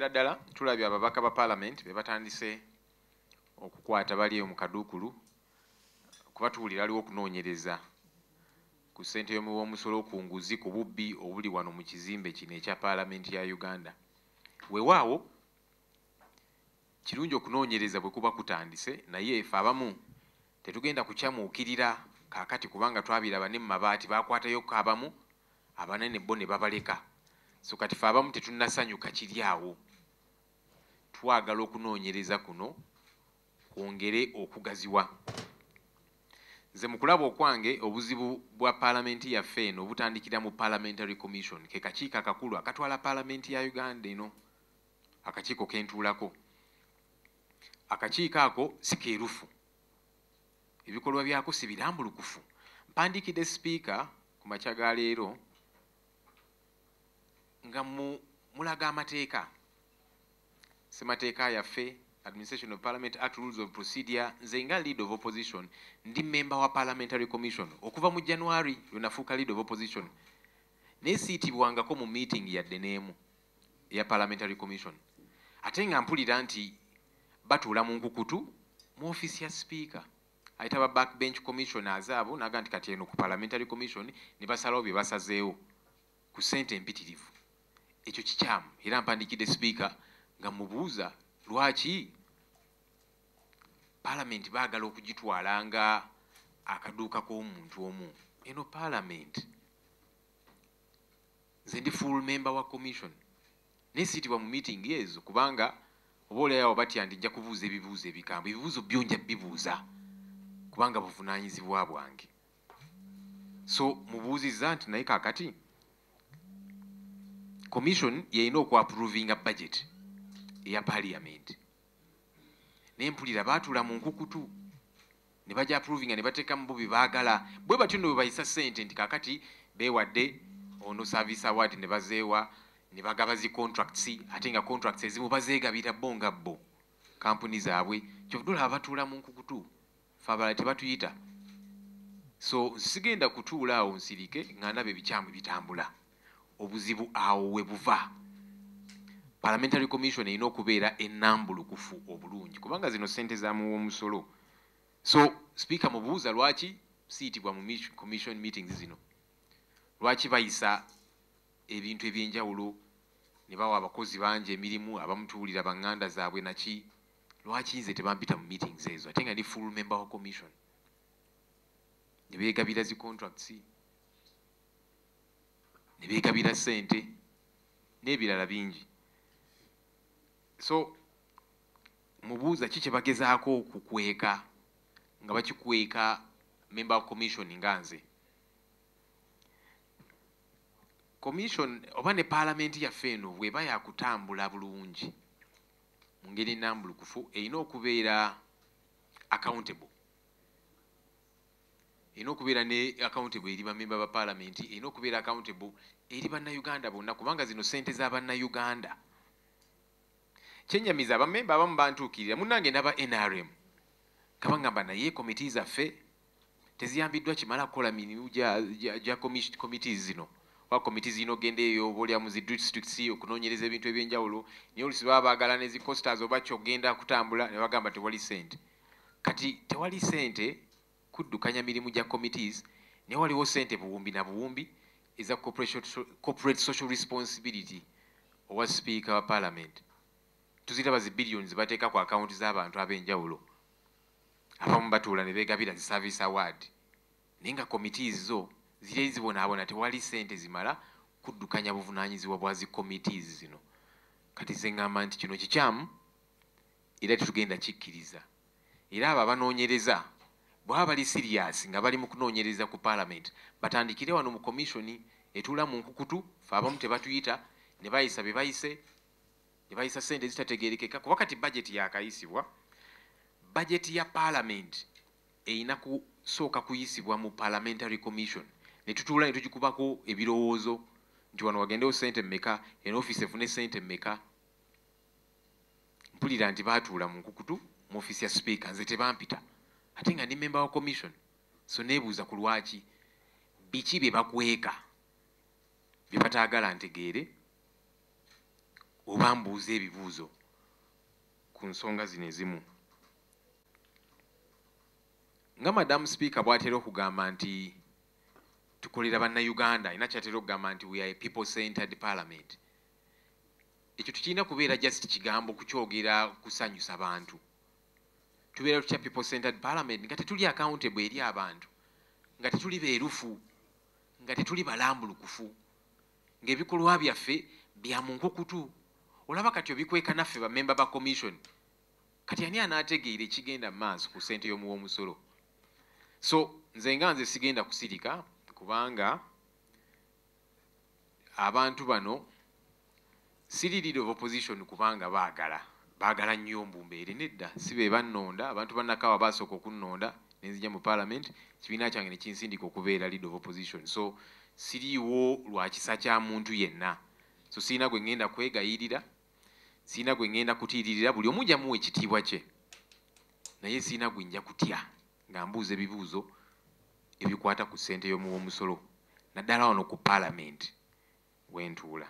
ddala tulabye ababaka ba parliament be batandise okukwata bali eyo mu Kaduukulu kuba tuwulira aliwo okunoonyereza ku ssente y'omusolo ku nguzi ku bubbi obuli wano mu kizimbe kino ekya parliament ya Uganda. Weewaawo kirungi okunoonyereza bwe kuba kutandise naye efe abamu tetugenda kukyamuukirira kaakati kubanga twabiraba ne mu mabaati baakwatayo abamu abanene bo ne babaleka. So kati fe abamu tetunnasanyuka kiri awo. Twagala okunoonyereza kuno kwongere okugaziwa. Nze mu kulaba okwange obuzibu bwa paalamenti yaffe eno obutandikira mu Parliamentary Commission ke kakiiko akakulu akatwala paalamenti ya Uganda eno, akakiiko kentuulako. Akakiiko ako si keerufu, ebikolwa byako si birambulukufu. Mpandikidde sipiika ku makya ga leero nga mulaga amateeka, ssemateeka yaffe Administration of Parliament Act Rules of Procedure. Nze nga lead of opposition ndi member wa Parliamentary Commission okuva mu January lwenafuuka lead of opposition, neesiitibwangako mu meeting yadde n'emu eya Parliamentary Commission, ate nga mpulira nti batuula mu nkukutu mu office ya speaker. Ayita ba backbench commissioners abo naga nti kati eno ku Parliamentary Commission ne basalawo bye basazeewo ku ssente empitirivu. Ekyo kikyamu era mpandikidde speaker nga mubuuza lwaki Parliament baagala okugitwala nga akaduuka k'omuntu omu. Eno Parliament nze ndi full member wa commission neesiitibwa mu meeting ezo kubanga oba olayawo batya ndi nja kubuuza ebibuuzo ebikambwe. Ebibuuzo byo nja bibuuza kubanga buvunaanyizibwa bwange. So mubuuzizza nti naye kaakati commission yeyina okwaprovinga budget eya parliament. Nempulira baatuula mu nkukutu ne bajja approvinga ne bateeka mu bo bye baagala. Bwe batyo nno bwe bayisa ssente nti kaakati beewadde ono service award ne bazeewa ne bagaba zi contracts, ate nga contracts ezimu bazeegabira bo nga bo kampuni zaabwe. Kyovudde olaba batuula mu nkukutu, fe abalala tebatuyita. So sigenda kutuula awo nsirike nga ndaba ebikyamu bitambula. Obuzibu awo we buva. Parliamentary Commission erina okubeera ennambulukufu obulungi kubanga zino ssente zaamuwa omusolo. So speaker mubuuza lwaki siitibwa mu commission meetings zino, lwaki bayisa ebintu ebyenjawulo ne bawa abakozi bangi emirimu abamutuulira baŋŋanda zaabwe naki, lwaki nze tebampita mu meetings ezo ate nga ndi full member wa commission ne beegabira zi contracts ne beegabira ssente n'ebirala bingi. So mubuuza ki kye bagezaako okukweka nga bakikweka member wa commission nga nze. Commission oba ne parliament yaffe eno bw'eba yakutambula bulungi mu ngeri ennambulukufu erina okubeera accountable. Erina okubeera ne accountable eri bamemba ba parliament, erina okubeera accountable eri bannayuganda bonna kubanga zino ssente z'abannayuganda. Kyennyamiza abamemba abamu bantuukirira munnange n'aba NRM kabangamba naye komiti zaffe teziyambiddwa kimala kukola mirimu gya committees zino. Wa komiti zino gende eyo oba mu zi districts okunoonyereza ebintu ebyenjawulo naye olusi baba baagala ne zi costas oba kyogenda kutambula ne bagamba tewali ssente. Kati tewali ssente kuddukanya mirimu gya committees naye waliwo ssente buwumbi na buwumbi eza corporate social responsibility owa speaker wa parliament. Tuziraba zi billions bateeka ku akawunti z'abantu ab'enjawulo, abamu batuula ne beegabira zi service award naye nga committees zo ziri zibonaabona tewali ssente zimala kuddukanya buvunaanyizibwa bwa zi committees zino. Kati ze ŋŋamba nti kino kikyamu era tetugenda kikkiriza. Era abo abanoonyereza bw'aba bali serious nga bali mu kunoonyereza ku parliament batandikire wano mu commission etuula mu nkukutu, fe abamu tebatuyita ne bayisa be bayise ne bayisa ssente zitategeerekeka kuba kati budget yakayisibwa. Budget ya parliament erina kusooka kuyisibwa mu Parliamentary Commission ne tutuula ne tugikubako ebirowoozo nti wano wagendewo ssente mmeka, eno office efune ssente mmeka. Mpulira nti baatuula mu nkukutu mu office ya speaker nze tebampita ate nga ndi member wa commission. So neebuuza ku lwaki biki bye bakweka bye bataagala ntegeere oba mbuuza ebibuuzo ku nsonga zino ezimu. Nga Madamu Speaker bw'atera okugamba nti tukolera bannayuganda, ina kyatera okugamba nti we are a people-centered parliament. Ekyo tukirina kubeera just kigambo kukyogera kusanyusa bantu. Tubeera tutya people-centered parliament nga tetuli accountable eri abantu, nga tetuli beerufu, nga tetuli balambulukufu, ng'ebikolwa byaffe bya mu nkukutu. Olaba kati obikweka naffe bammemba ba commission, kati ani anaategeera ekigenda mu maaso ku ssente y'omuwoomusolo? So nze sigenda kusirika kubanga abantu bano siri leader of opposition kubanga baagala nnyo mbumbeere, nedda si be bannonda. Abantu bannakawa baasooka okunnonda nenzija mu parliament, kibiina kyange ne kinsindika okubeera leader of opposition. So siriiwo lwa kisa kya muntu yenna. So sirina gwe ngenda kwegayirira, sirina gwe ngenda kutiiririra. Buli omu jamuwa ekitiibwa kye, naye sirina gwe nja kutya nga mbuuza ebibuuzo ebikwata ku ssente y'omuwoomusolo, naddala wano ku parliament wentuula.